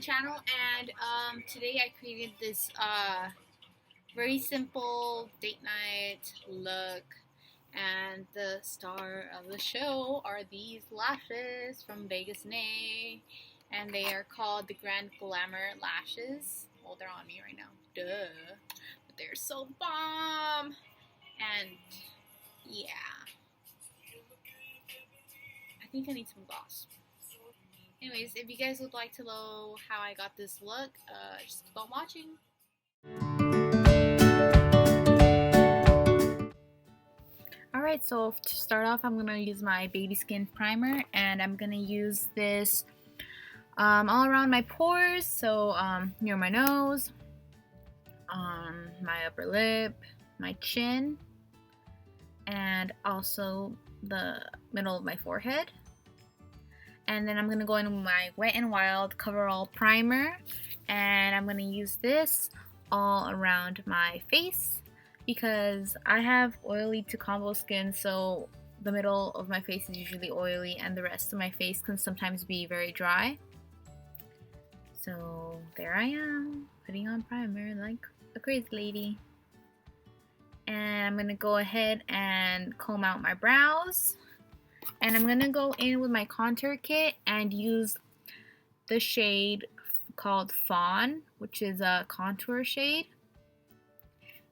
channel, and today I created this very simple date night look, and the star of the show are these lashes from Vegas Nay, and they are called the Grand Glamour lashes. Well, they're on me right now, duh, but they're so bomb. And yeah, I think I need some gloss. Anyways, if you guys would like to know how I got this look, just keep on watching. Alright, so to start off, I'm going to use my baby skin primer, and I'm going to use this all around my pores, so near my nose, my upper lip, my chin, and also the middle of my forehead. And then I'm going to go in with my Wet n Wild Coverall Primer, and I'm going to use this all around my face because I have oily to combo skin, so the middle of my face is usually oily and the rest of my face can sometimes be very dry. So there I am, putting on primer like a crazy lady. And I'm going to go ahead and comb out my brows. And I'm going to go in with my contour kit and use the shade called Fawn, which is a contour shade.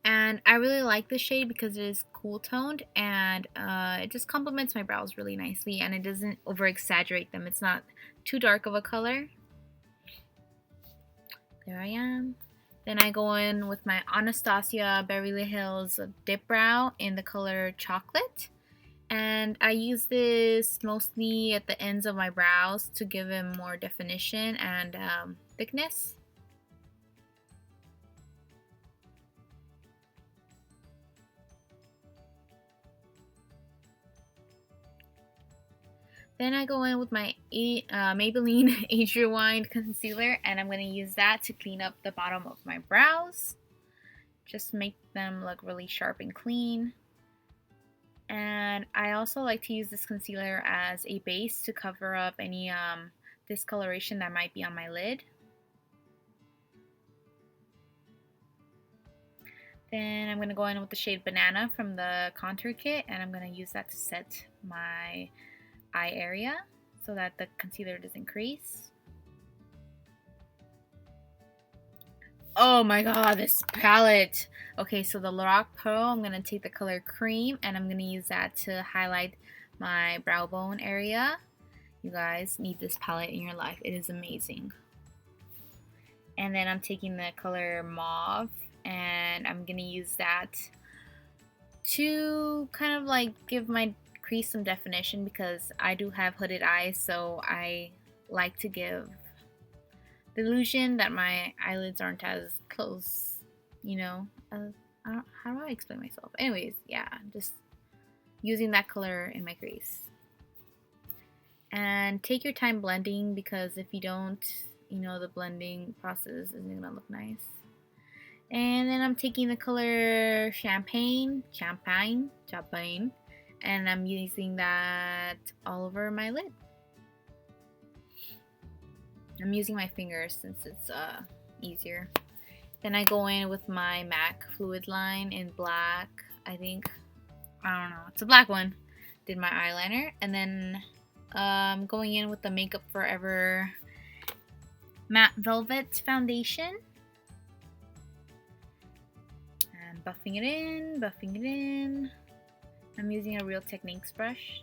And I really like this shade because it is cool toned, and it just complements my brows really nicely, and it doesn't over exaggerate them. It's not too dark of a color. There I am. Then I go in with my Anastasia Beverly Hills Dip Brow in the color Chocolate. And I use this mostly at the ends of my brows to give them more definition and thickness. Then I go in with my Maybelline Age Rewind Concealer, and I'm going to use that to clean up the bottom of my brows. Just make them look really sharp and clean. And I also like to use this concealer as a base to cover up any discoloration that might be on my lid. Then I'm going to go in with the shade Banana from the contour kit, and I'm going to use that to set my eye area so that the concealer doesn't crease. Oh my god, this palette! Okay, so the Lorac Pearl, I'm going to take the color Cream, and I'm going to use that to highlight my brow bone area. You guys need this palette in your life. It is amazing. And then I'm taking the color Mauve, and I'm going to use that to kind of like give my crease some definition because I do have hooded eyes, so I like to give the illusion that my eyelids aren't as close, you know. How do I explain myself? Anyways, yeah, just using that color in my crease. And take your time blending because if you don't, you know, the blending process isn't gonna look nice. And then I'm taking the color Champagne, and I'm using that all over my lid. I'm using my fingers since it's easier. Then I go in with my MAC Fluid Line in black, I think. I don't know. It's a black one. Did my eyeliner. And then going in with the Makeup Forever Matte Velvet Foundation. And buffing it in. I'm using a Real Techniques brush.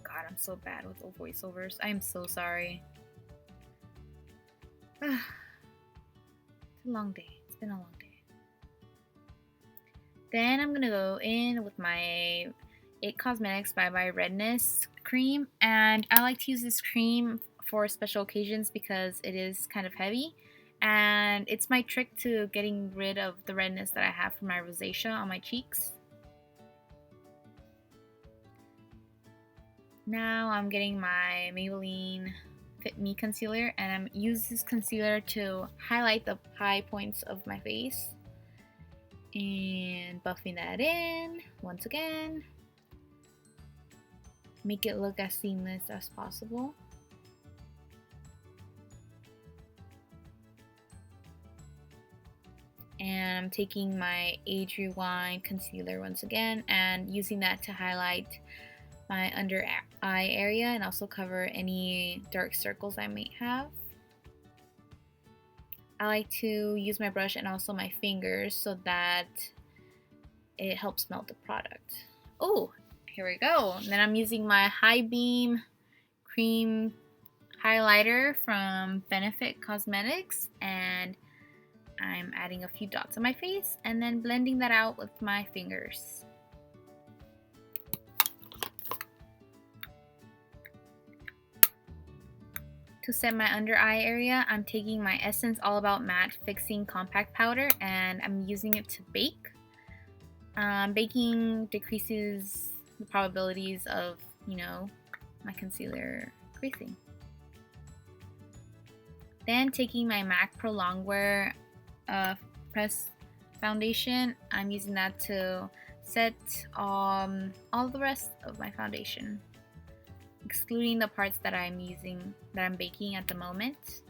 God, I'm so bad with voiceovers. I'm so sorry. It's a long day. It's been a long day. Then I'm gonna go in with my IT Cosmetics Bye Bye Redness cream, and I like to use this cream for special occasions because it is kind of heavy, and it's my trick to getting rid of the redness that I have from my rosacea on my cheeks. Now I'm getting my Maybelline Fit Me concealer, and I'm using this concealer to highlight the high points of my face and buffing that in once again. Make it look as seamless as possible. I'm taking my Age Rewind concealer once again and using that to highlight my under eye area and also cover any dark circles I may have. I like to use my brush and also my fingers so that it helps melt the product. Oh, here we go. And then I'm using my High Beam Cream highlighter from Benefit Cosmetics, and I'm adding a few dots on my face and then blending that out with my fingers. To set my under eye area, I'm taking my Essence All About Matte Fixing Compact Powder and I'm using it to bake. Baking decreases the probabilities of, my concealer creasing. Then taking my MAC Pro Longwear Press Foundation, I'm using that to set all the rest of my foundation, excluding the parts that I'm baking at the moment.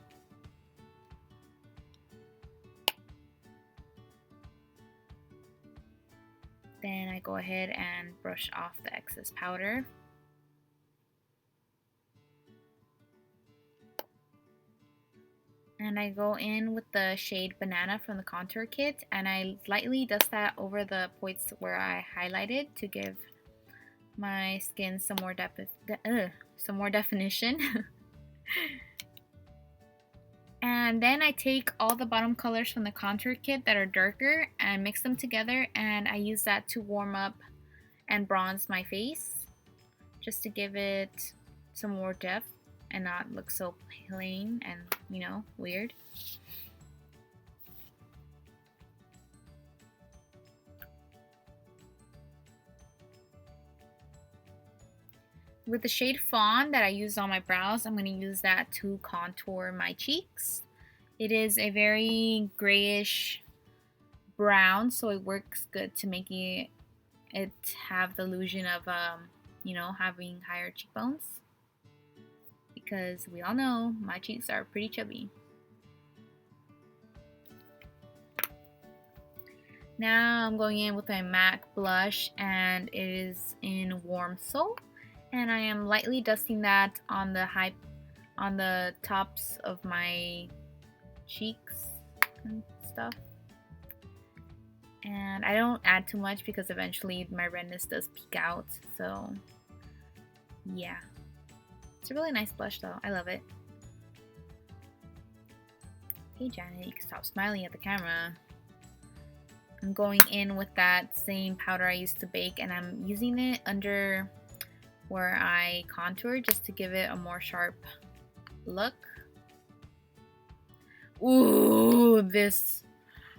Then I go ahead and brush off the excess powder. And I go in with the shade Banana from the contour kit and I lightly dust that over the points where I highlighted to give my skin some more definition. And then I take all the bottom colors from the contour kit that are darker and mix them together, and I use that to warm up and bronze my face just to give it some more depth and not look so plain and, weird. With the shade Fawn that I used on my brows, I'm going to use that to contour my cheeks. It is a very grayish brown, so it works good to make it have the illusion of, having higher cheekbones. Because we all know my cheeks are pretty chubby. Now I'm going in with my MAC blush and it is in Warm Soul. And I am lightly dusting that on the tops of my cheeks and stuff. And I don't add too much because eventually my redness does peek out. So yeah, it's a really nice blush though. I love it. Hey Janet, you can stop smiling at the camera. I'm going in with that same powder I used to bake and I'm using it under where I contour just to give it a more sharp look. Ooh, this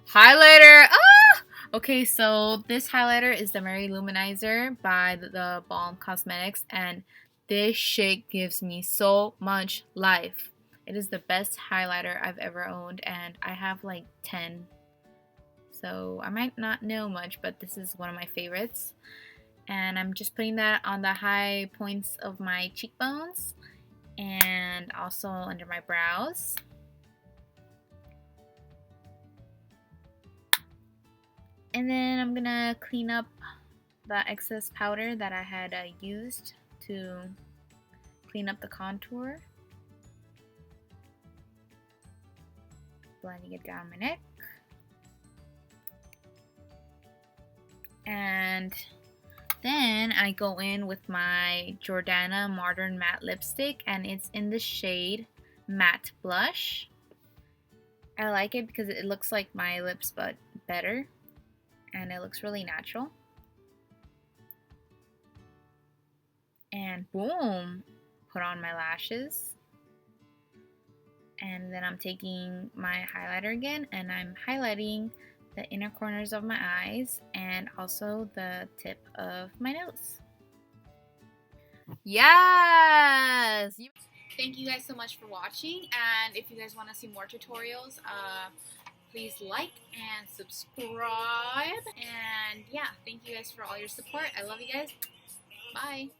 highlighter! Ah! Okay, so this highlighter is the Mary Luminizer by the Balm Cosmetics, and this shit gives me so much life. It is the best highlighter I've ever owned, and I have like 10. So I might not know much, but this is one of my favorites. And I'm just putting that on the high points of my cheekbones and also under my brows. And then I'm gonna clean up the excess powder that I had used to clean up the contour. Blending it down my neck. And then I go in with my Jordana Modern Matte Lipstick and it's in the shade Matte Blush. I like it because it looks like my lips but better and it looks really natural. And boom, put on my lashes. And then I'm taking my highlighter again and I'm highlighting the inner corners of my eyes and also the tip of my nose. Yes! Thank you guys so much for watching, and if you guys want to see more tutorials, please like and subscribe. And yeah, thank you guys for all your support. I love you guys. Bye!